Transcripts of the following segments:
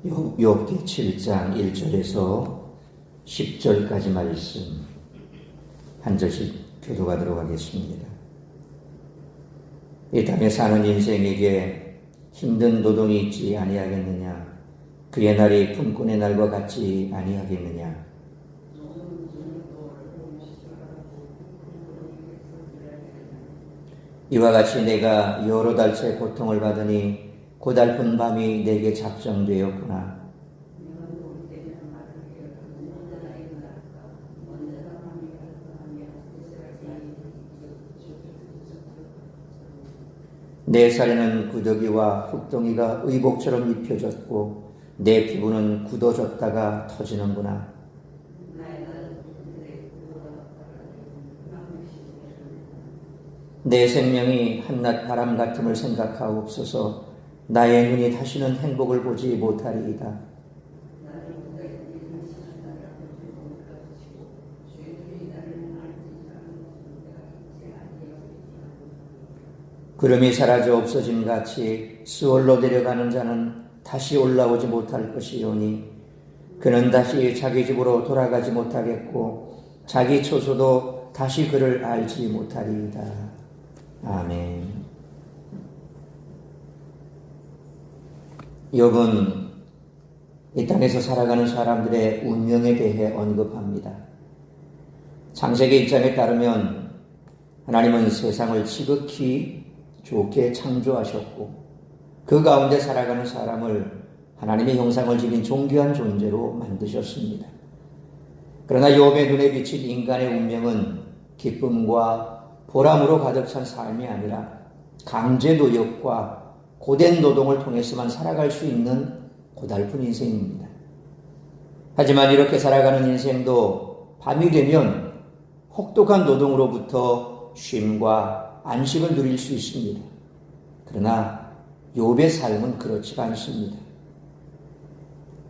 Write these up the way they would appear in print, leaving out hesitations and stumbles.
욥기 7장 1절에서 10절까지 말씀 한 절씩 교독하도록 하겠습니다. 이 땅에 사는 인생에게 힘든 노동이 있지 아니하겠느냐? 그의 날이 품꾼의 날과 같지 아니하겠느냐? 이와 같이 내가 여러 달째 고통을 받으니 고달픈 밤이 내게 작정되었구나. 내 살에는 구더기와 흙동이가 의복처럼 입혀졌고 내 피부는 굳어졌다가 터지는구나. 내 생명이 한낮 바람 같음을 생각하옵소서. 나의 눈이 다시는 행복을 보지 못하리이다. 구름이 사라져 없어짐 같이 수월로 내려가는 자는 다시 올라오지 못할 것이오니 그는 다시 자기 집으로 돌아가지 못하겠고 자기 처소도 다시 그를 알지 못하리이다. 아멘. 욥은 이 땅에서 살아가는 사람들의 운명에 대해 언급합니다. 창세기 1장에 따르면 하나님은 세상을 지극히 좋게 창조하셨고 그 가운데 살아가는 사람을 하나님의 형상을 지닌 존귀한 존재로 만드셨습니다. 그러나 욥의 눈에 비친 인간의 운명은 기쁨과 보람으로 가득 찬 삶이 아니라 강제 노역과 고된 노동을 통해서만 살아갈 수 있는 고달픈 인생입니다. 하지만 이렇게 살아가는 인생도 밤이 되면 혹독한 노동으로부터 쉼과 안식을 누릴 수 있습니다. 그러나 욥의 삶은 그렇지가 않습니다.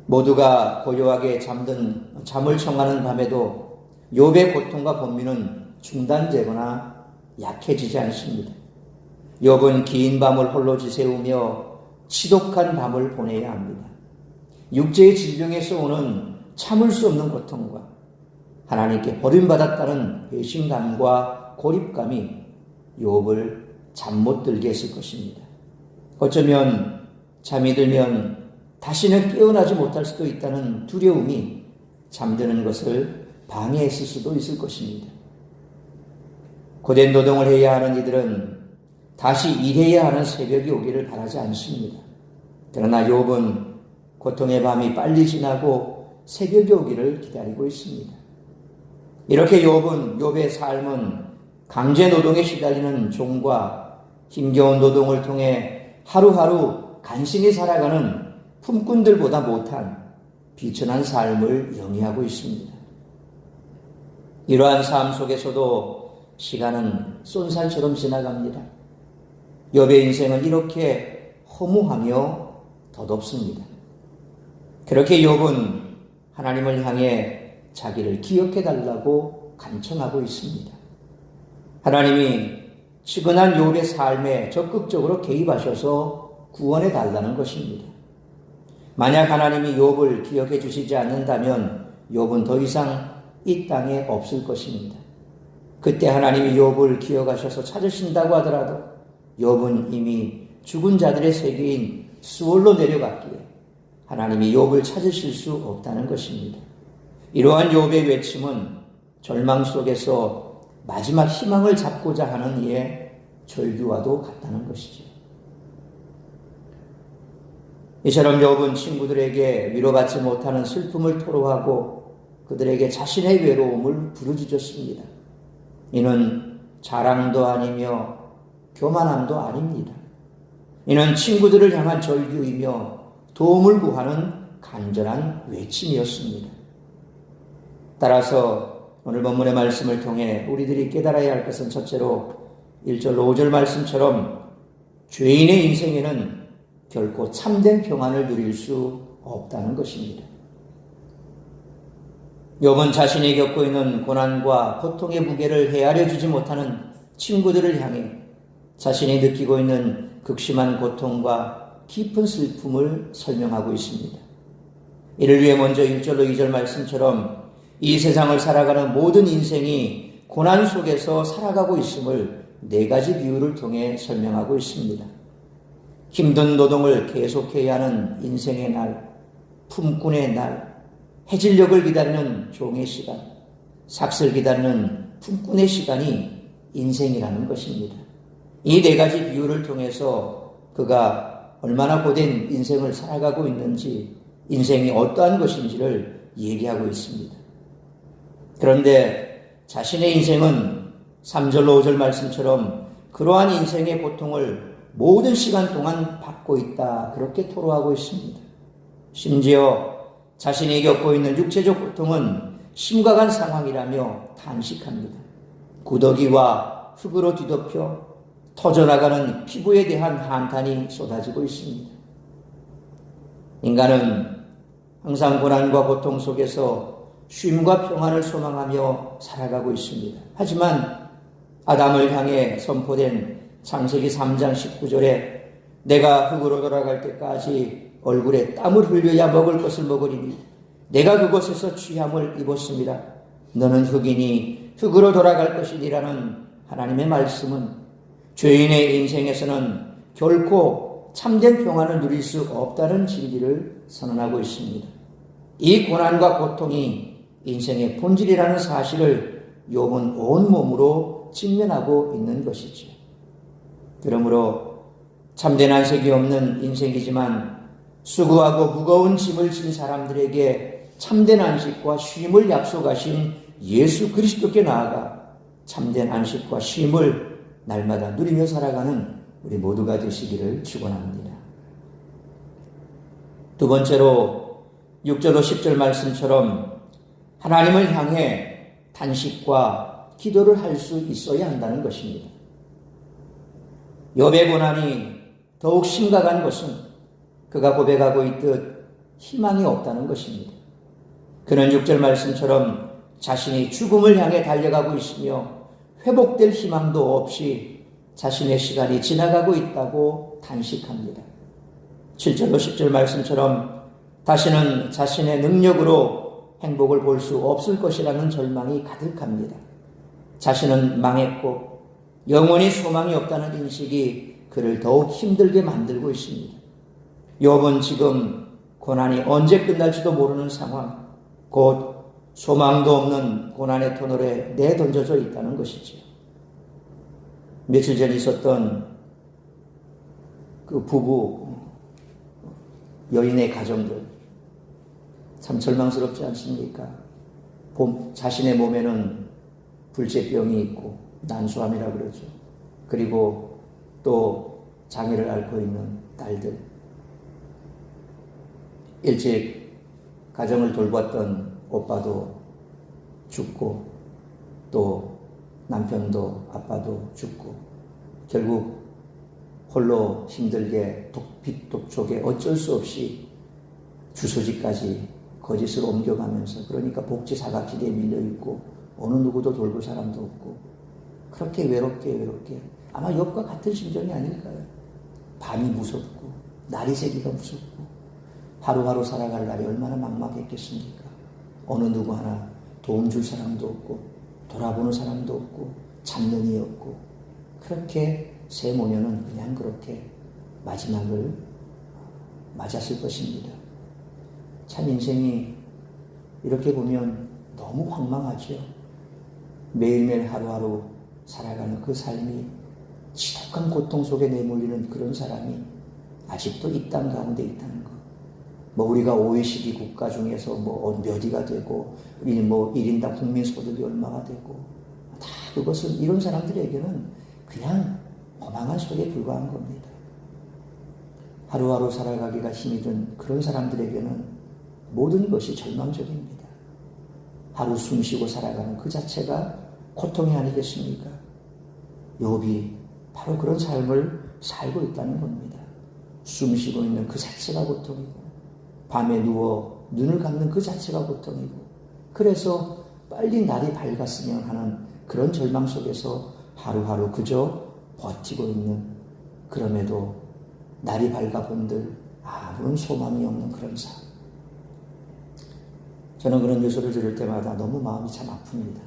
모두가 고요하게 잠을 청하는 밤에도 욥의 고통과 번민은 중단되거나 약해지지 않습니다. 욥은 긴 밤을 홀로 지새우며 치독한 밤을 보내야 합니다. 육체의 질병에서 오는 참을 수 없는 고통과 하나님께 버림받았다는 배신감과 고립감이 욥을 잠 못 들게 했을 것입니다. 어쩌면 잠이 들면 다시는 깨어나지 못할 수도 있다는 두려움이 잠드는 것을 방해했을 수도 있을 것입니다. 고된 노동을 해야 하는 이들은 다시 일해야 하는 새벽이 오기를 바라지 않습니다. 그러나 욥은 고통의 밤이 빨리 지나고 새벽이 오기를 기다리고 있습니다. 이렇게 욥의 삶은 강제 노동에 시달리는 종과 힘겨운 노동을 통해 하루하루 간신히 살아가는 품꾼들보다 못한 비천한 삶을 영위하고 있습니다. 이러한 삶 속에서도 시간은 쏜살처럼 지나갑니다. 욥의 인생은 이렇게 허무하며 덧없습니다. 그렇게 욥은 하나님을 향해 자기를 기억해달라고 간청하고 있습니다. 하나님이 측은한 욥의 삶에 적극적으로 개입하셔서 구원해달라는 것입니다. 만약 하나님이 욥을 기억해 주시지 않는다면 욥은 더 이상 이 땅에 없을 것입니다. 그때 하나님이 욥을 기억하셔서 찾으신다고 하더라도 욥은 이미 죽은 자들의 세계인 수월로 내려갔기에 하나님이 욥을 찾으실 수 없다는 것입니다. 이러한 욥의 외침은 절망 속에서 마지막 희망을 잡고자 하는 이의 절규와도 같다는 것이죠. 이처럼 욥은 친구들에게 위로받지 못하는 슬픔을 토로하고 그들에게 자신의 외로움을 부르짖었습니다. 이는 자랑도 아니며 교만함도 아닙니다. 이는 친구들을 향한 절규이며 도움을 구하는 간절한 외침이었습니다. 따라서 오늘 본문의 말씀을 통해 우리들이 깨달아야 할 것은 첫째로 1절 5절 말씀처럼 죄인의 인생에는 결코 참된 평안을 누릴 수 없다는 것입니다. 욥은 자신이 겪고 있는 고난과 고통의 무게를 헤아려 주지 못하는 친구들을 향해 자신이 느끼고 있는 극심한 고통과 깊은 슬픔을 설명하고 있습니다. 이를 위해 먼저 1절로 2절 말씀처럼 이 세상을 살아가는 모든 인생이 고난 속에서 살아가고 있음을 4가지 비유를 통해 설명하고 있습니다. 힘든 노동을 계속해야 하는 인생의 날, 품꾼의 날, 해질녘을 기다리는 종의 시간, 삭슬 기다리는 품꾼의 시간이 인생이라는 것입니다. 이 4가지 비유를 통해서 그가 얼마나 고된 인생을 살아가고 있는지, 인생이 어떠한 것인지를 얘기하고 있습니다. 그런데 자신의 인생은 3절로 5절 말씀처럼 그러한 인생의 고통을 모든 시간 동안 받고 있다, 그렇게 토로하고 있습니다. 심지어 자신이 겪고 있는 육체적 고통은 심각한 상황이라며 탄식합니다. 구더기와 흙으로 뒤덮여 터져나가는 피부에 대한 한탄이 쏟아지고 있습니다. 인간은 항상 고난과 고통 속에서 쉼과 평안을 소망하며 살아가고 있습니다. 하지만 아담을 향해 선포된 창세기 3장 19절에 내가 흙으로 돌아갈 때까지 얼굴에 땀을 흘려야 먹을 것을 먹으리니 내가 그곳에서 취함을 입었습니다. 너는 흙이니 흙으로 돌아갈 것이니라는 하나님의 말씀은 죄인의 인생에서는 결코 참된 평안을 누릴 수 없다는 진리를 선언하고 있습니다. 이 고난과 고통이 인생의 본질이라는 사실을 욥은 온몸으로 직면하고 있는 것이죠. 그러므로 참된 안색이 없는 인생이지만 수고하고 무거운 짐을 진 사람들에게 참된 안식과 쉼을 약속하신 예수 그리스도께 나아가 참된 안식과 쉼을 날마다 누리며 살아가는 우리 모두가 되시기를 축원합니다. 두 번째로 6절로 10절 말씀처럼 하나님을 향해 단식과 기도를 할 수 있어야 한다는 것입니다. 욥의 고난이 더욱 심각한 것은 그가 고백하고 있듯 희망이 없다는 것입니다. 그는 6절 말씀처럼 자신이 죽음을 향해 달려가고 있으며 회복될 희망도 없이 자신의 시간이 지나가고 있다고 단식합니다. 7절로 10절 말씀처럼 다시는 자신의 능력으로 행복을 볼 수 없을 것이라는 절망이 가득합니다. 자신은 망했고 영원히 소망이 없다는 인식이 그를 더욱 힘들게 만들고 있습니다. 욥은 지금 고난이 언제 끝날지도 모르는 상황, 곧 소망도 없는 고난의 터널에 내던져져 있다는 것이죠. 며칠 전 있었던 그 부부, 여인의 가정들, 참 절망스럽지 않습니까? 자신의 몸에는 불제병이 있고 난소암이라고 그러죠. 그리고 또 장애를 앓고 있는 딸들. 일찍 가정을 돌봤던 오빠도 죽고 또 남편도 아빠도 죽고 결국 홀로 힘들게 빚독촉에 어쩔 수 없이 주소지까지 거짓을 옮겨가면서, 그러니까 복지 사각지대에 밀려있고 어느 누구도 돌볼 사람도 없고 그렇게 외롭게 아마 욥과 같은 심정이 아닐까요? 밤이 무섭고 날이 새기가 무섭고 하루하루 살아갈 날이 얼마나 막막했겠습니까? 어느 누구 하나 도움 줄 사람도 없고 돌아보는 사람도 없고 찾는 이 없고, 그렇게 새 모녀는 그냥 그렇게 마지막을 맞았을 것입니다. 참 인생이 이렇게 보면 너무 황망하죠. 매일매일 하루하루 살아가는 그 삶이 지독한 고통 속에 내몰리는 그런 사람이 아직도 이 땅 가운데 있다는 것. 우리가 OECD 국가 중에서 몇 위가 되고, 우리는 1인당 국민 소득이 얼마가 되고, 다 그것은 이런 사람들에게는 그냥 허망한 소리에 불과한 겁니다. 하루하루 살아가기가 힘이 든 그런 사람들에게는 모든 것이 절망적입니다. 하루 숨쉬고 살아가는 그 자체가 고통이 아니겠습니까? 욥이 바로 그런 삶을 살고 있다는 겁니다. 숨쉬고 있는 그 자체가 고통이고, 밤에 누워 눈을 감는 그 자체가 고통이고, 그래서 빨리 날이 밝았으면 하는 그런 절망 속에서 하루하루 그저 버티고 있는, 그럼에도 날이 밝아본들 아무런 소망이 없는 그런 삶. 저는 그런 뉴스를 들을 때마다 너무 마음이 참 아픕니다.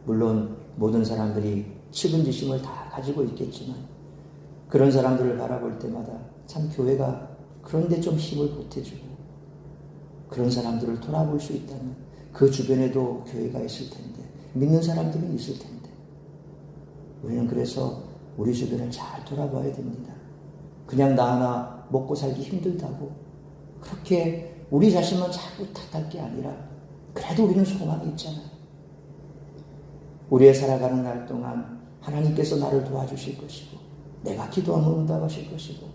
물론 모든 사람들이 측은지심을 다 가지고 있겠지만 그런 사람들을 바라볼 때마다 참 교회가 그런데 좀 힘을 보태주고 그런 사람들을 돌아볼 수 있다면 그 주변에도 교회가 있을 텐데 믿는 사람들이 있을 텐데 우리는 그래서 우리 주변을 잘 돌아봐야 됩니다. 그냥 나 하나 먹고 살기 힘들다고 그렇게 우리 자신만 자꾸 탓할 게 아니라 그래도 우리는 소망이 있잖아요. 우리의 살아가는 날 동안 하나님께서 나를 도와주실 것이고 내가 기도하면 응답하실 것이고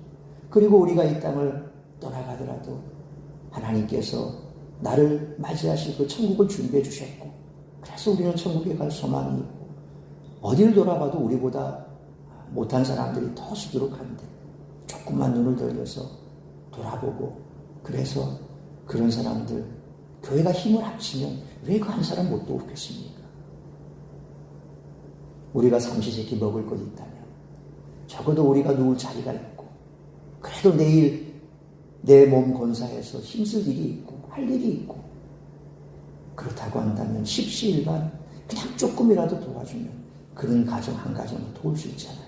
그리고 우리가 이 땅을 떠나가더라도 하나님께서 나를 맞이하실 그 천국을 준비해 주셨고 그래서 우리는 천국에 갈 소망이 있고 어디를 돌아봐도 우리보다 못한 사람들이 더 수두룩한데 조금만 눈을 돌려서 돌아보고 그래서 그런 사람들 교회가 힘을 합치면 왜 그 한 사람 못 도우겠습니까? 우리가 삼시세끼 먹을 것 있다면 적어도 우리가 누울 자리가 있고 그래도 내일 내 몸 건사해서 힘쓸 일이 있고 할 일이 있고 그렇다고 한다면 십시일반 그냥 조금이라도 도와주면 그런 가정 한 가정을 도울 수 있잖아요.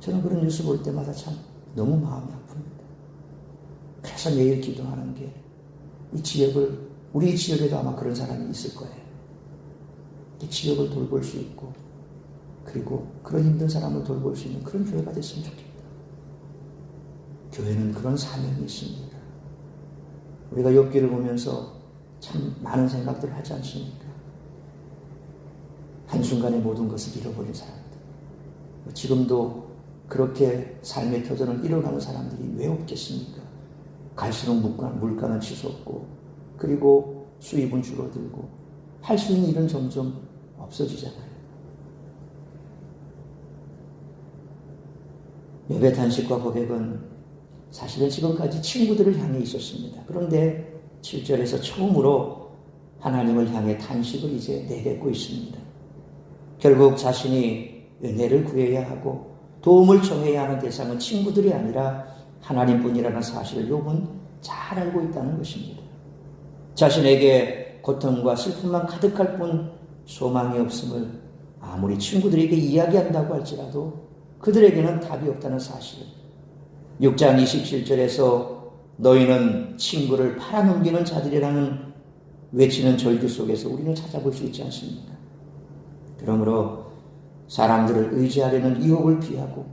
저는 그런 뉴스 볼 때마다 참 너무 마음이 아픕니다. 그래서 매일 기도하는 게 이 지역을 우리 지역에도 아마 그런 사람이 있을 거예요. 이 지역을 돌볼 수 있고 그리고 그런 힘든 사람을 돌볼 수 있는 그런 교회가 됐으면 좋겠다. 교회는 그런 사명이 있습니다. 우리가 욥기를 보면서 참 많은 생각들을 하지 않습니까? 한순간에 모든 것을 잃어버린 사람들. 지금도 그렇게 삶의 터전을 잃어가는 사람들이 왜 없겠습니까? 갈수록 물가는 치솟고 그리고 수입은 줄어들고 할 수 있는 일은 점점 없어지잖아요. 욥의 탄식과 고백은 사실은 지금까지 친구들을 향해 있었습니다. 그런데 7절에서 처음으로 하나님을 향해 탄식을 이제 내뱉고 있습니다. 결국 자신이 은혜를 구해야 하고 도움을 청해야 하는 대상은 친구들이 아니라 하나님뿐이라는 사실을 욥은 잘 알고 있다는 것입니다. 자신에게 고통과 슬픔만 가득할 뿐 소망이 없음을 아무리 친구들에게 이야기한다고 할지라도 그들에게는 답이 없다는 사실. 6장 27절에서 너희는 친구를 팔아넘기는 자들이라는 외치는 절규 속에서 우리는 찾아볼 수 있지 않습니까? 그러므로 사람들을 의지하려는 유혹을 피하고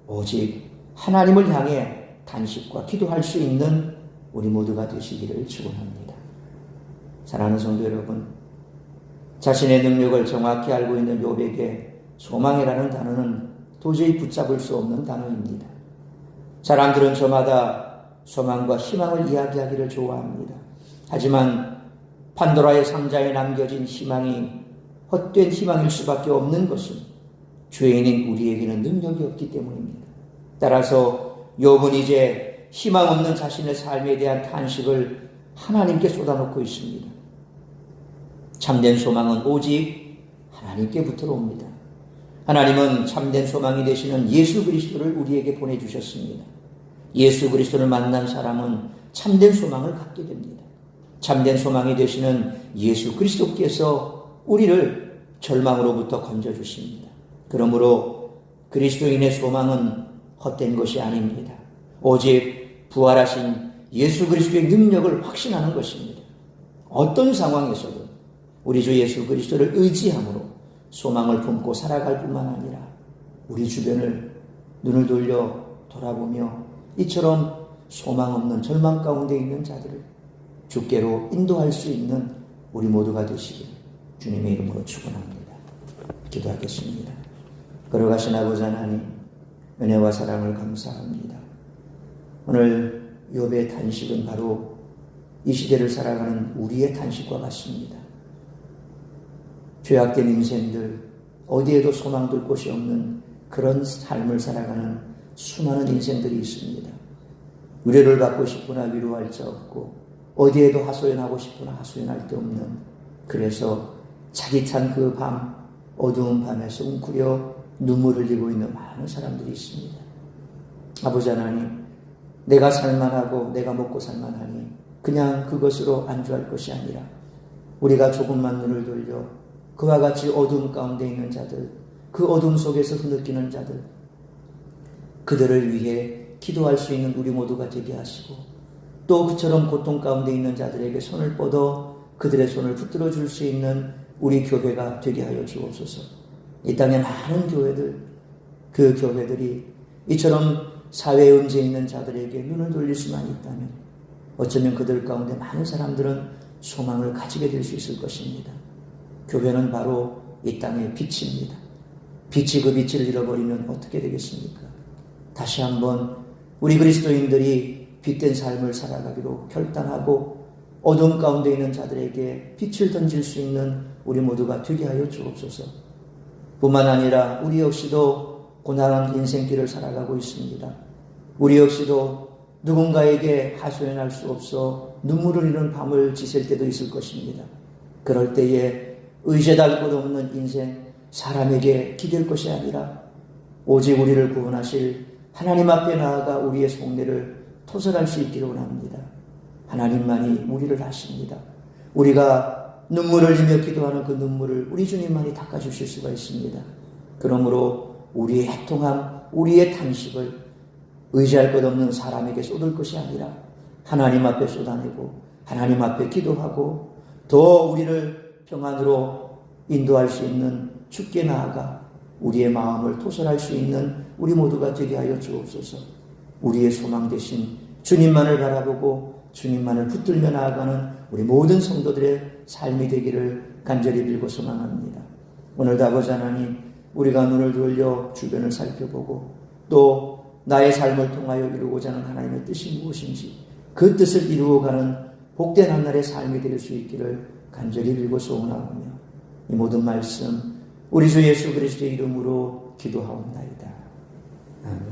오직 하나님을 향해 탄식과 기도할 수 있는 우리 모두가 되시기를 축원합니다. 사랑하는 성도 여러분, 자신의 능력을 정확히 알고 있는 욥에게 소망이라는 단어는 도저히 붙잡을 수 없는 단어입니다. 사람들은 저마다 소망과 희망을 이야기하기를 좋아합니다. 하지만 판도라의 상자에 남겨진 희망이 헛된 희망일 수밖에 없는 것은 죄인인 우리에게는 능력이 없기 때문입니다. 따라서 욥은 이제 희망 없는 자신의 삶에 대한 탄식을 하나님께 쏟아놓고 있습니다. 참된 소망은 오직 하나님께부터 옵니다. 하나님은 참된 소망이 되시는 예수 그리스도를 우리에게 보내주셨습니다. 예수 그리스도를 만난 사람은 참된 소망을 갖게 됩니다. 참된 소망이 되시는 예수 그리스도께서 우리를 절망으로부터 건져주십니다. 그러므로 그리스도인의 소망은 헛된 것이 아닙니다. 오직 부활하신 예수 그리스도의 능력을 확신하는 것입니다. 어떤 상황에서도 우리 주 예수 그리스도를 의지함으로 소망을 품고 살아갈 뿐만 아니라 우리 주변을 눈을 돌려 돌아보며 이처럼 소망 없는 절망 가운데 있는 자들을 주께로 인도할 수 있는 우리 모두가 되시길 주님의 이름으로 축원합니다. 기도하겠습니다. 걸어가신 아버지 하나님, 은혜와 사랑을 감사합니다. 오늘 욥의 탄식은 바로 이 시대를 살아가는 우리의 탄식과 같습니다. 죄악된 인생들, 어디에도 소망둘 곳이 없는 그런 삶을 살아가는 수많은 인생들이 있습니다. 위로를 받고 싶으나 위로할 자 없고 어디에도 하소연하고 싶으나 하소연할 데 없는, 그래서 자기 찬 그 밤, 어두운 밤에서 웅크려 눈물 흘리고 있는 많은 사람들이 있습니다. 아버지 하나님, 내가 살만하고 내가 먹고 살만하니 그냥 그것으로 안주할 것이 아니라 우리가 조금만 눈을 돌려 그와 같이 어둠 가운데 있는 자들, 그 어둠 속에서 흐느끼는 자들, 그들을 위해 기도할 수 있는 우리 모두가 되게 하시고, 또 그처럼 고통 가운데 있는 자들에게 손을 뻗어 그들의 손을 붙들어 줄 수 있는 우리 교회가 되게 하여 주옵소서. 이 땅에 많은 교회들, 그 교회들이 이처럼 사회에 음지에 있는 자들에게 눈을 돌릴 수만 있다면 어쩌면 그들 가운데 많은 사람들은 소망을 가지게 될 수 있을 것입니다. 교회는 바로 이 땅의 빛입니다. 빛이 그 빛을 잃어버리면 어떻게 되겠습니까? 다시 한번 우리 그리스도인들이 빛된 삶을 살아가기로 결단하고 어둠 가운데 있는 자들에게 빛을 던질 수 있는 우리 모두가 되게 하여 주옵소서. 뿐만 아니라 우리 역시도 고난한 인생길을 살아가고 있습니다. 우리 역시도 누군가에게 하소연할 수 없어 눈물을 흘리는 밤을 지샐 때도 있을 것입니다. 그럴 때에 의지할 것 없는 인생, 사람에게 기댈 것이 아니라 오직 우리를 구원하실 하나님 앞에 나아가 우리의 속내를 토설할 수 있기를 원합니다. 하나님만이 우리를 아십니다. 우리가 눈물을 흘리며 기도하는 그 눈물을 우리 주님만이 닦아주실 수가 있습니다. 그러므로 우리의 애통함, 우리의 탄식을 의지할 것 없는 사람에게 쏟을 것이 아니라 하나님 앞에 쏟아내고 하나님 앞에 기도하고 더 우리를 평안으로 인도할 수 있는 주께 나아가 우리의 마음을 토설할 수 있는 우리 모두가 되게 하여 주옵소서. 우리의 소망 되신 주님만을 바라보고 주님만을 붙들며 나아가는 우리 모든 성도들의 삶이 되기를 간절히 빌고 소망합니다. 오늘도 아버지 하나님, 우리가 눈을 돌려 주변을 살펴보고 또 나의 삶을 통하여 이루고자 하는 하나님의 뜻이 무엇인지 그 뜻을 이루어가는 복된 한날의 삶이 될 수 있기를 간절히 빌고 소원하오며 이 모든 말씀 우리 주 예수 그리스도의 이름으로 기도하옵나이다. 아멘.